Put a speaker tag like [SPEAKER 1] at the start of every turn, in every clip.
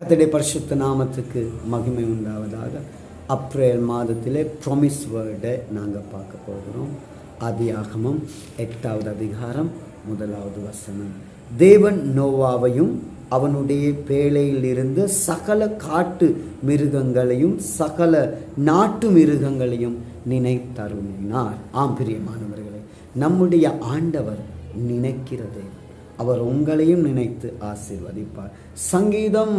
[SPEAKER 1] கர்த்தருடைய பரிசுத்த நாமத்துக்கு மகிமை உண்டாவதாக. ஏப்ரல் மாதத்திலே ப்ராமிஸ் வேர்டை நாங்கள் பார்க்க போகிறோம். ஆதியாகமம் 8வது அதிகாரம் 1வது வசனம். தேவன் நோவாவையும் அவனுடைய பேழையிலிருந்து சகல காட்டு மிருகங்களையும் சகல நாட்டு மிருகங்களையும் நினைத்தருளினார். பிரியமானவர்களே, நம்முடைய ஆண்டவர் நினைக்கிறதே, அவர் உங்களையும் நினைத்து ஆசீர்வதிப்பார். சங்கீதம்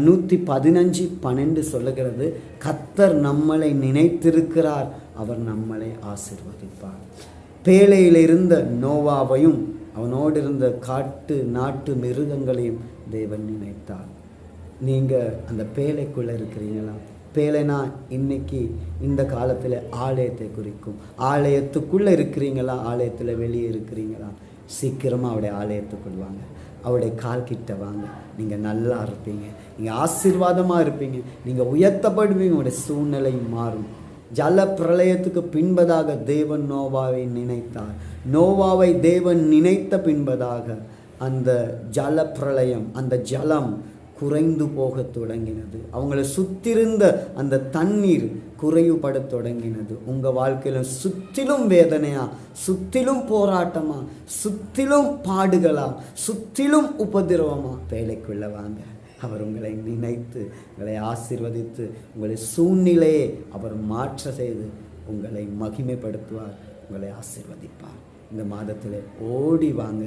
[SPEAKER 1] 115:12 சொல்லுகிறது, கர்த்தர் நம்மளை நினைத்திருக்கிறார், அவர் நம்மளை ஆசீர்வதிப்பார். பேழையில் இருந்த நோவாவையும் அவனோடு இருந்த காட்டு நாட்டு மிருகங்களையும் தேவன் நினைத்தார். நீங்கள் அந்த பேழைக்குள்ளே இருக்கிறீங்களா? பேழைனா இன்னைக்கு இந்த காலத்தில் ஆலயத்தை குறிக்கும். ஆலயத்துக்குள்ளே இருக்கிறீங்களா? ஆலயத்தில் வெளியே இருக்கிறீங்களா? சீக்கிரமாக அவருடைய ஆலயத்துக்குள் வாங்க, அவருடைய கால் கிட்ட வாங்க. நீங்கள் நல்லா இருப்பீங்க, நீங்கள் ஆசீர்வாதமாக இருப்பீங்க, நீங்கள் உயர்த்தப்படுவீங்க, உங்களுடைய சூழ்நிலை மாறும். ஜல பிரளயத்துக்கு பின்பதாக தேவன் நோவாவை நினைத்தார். நோவாவை தேவன் நினைத்த பின்பதாக அந்த ஜல பிரளயம், அந்த ஜலம் குறைந்து போக தொடங்கினது. அவங்கள சுற்றிருந்த அந்த தண்ணீர் குறைவுபட தொடங்கினது. உங்கள் வாழ்க்கையில் சுற்றிலும் வேதனையா, சுற்றிலும் போராட்டமா, சுற்றிலும் பாடுகளா, சுற்றிலும் உபதிரவமா, வேலைக்குள்ள வாங்க. அவர் உங்களை நினைத்து உங்களை ஆசீர்வதித்து உங்களை சூழ்நிலையை அவர் மாற்ற செய்து உங்களை மகிமைப்படுத்துவார், உங்களை ஆசீர்வதிப்பார். இந்த மாதத்தில் ஓடி வாங்க,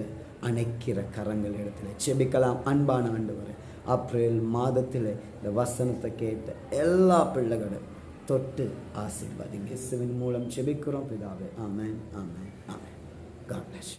[SPEAKER 1] அணைக்கிற கரங்கள் இடத்துல செபிக்கலாம். அன்பான ஆண்டவரே, ஏப்ரல் மாதத்தில் இந்த வசனத்தை கேட்ட எல்லா பிள்ளைகளும் தொட்டு ஆசீர்வாதிங்க. இயேசுவின் மூலம் செபிக்கிறோம் பிதாவே. ஆமென், ஆமென், ஆமென். God bless you.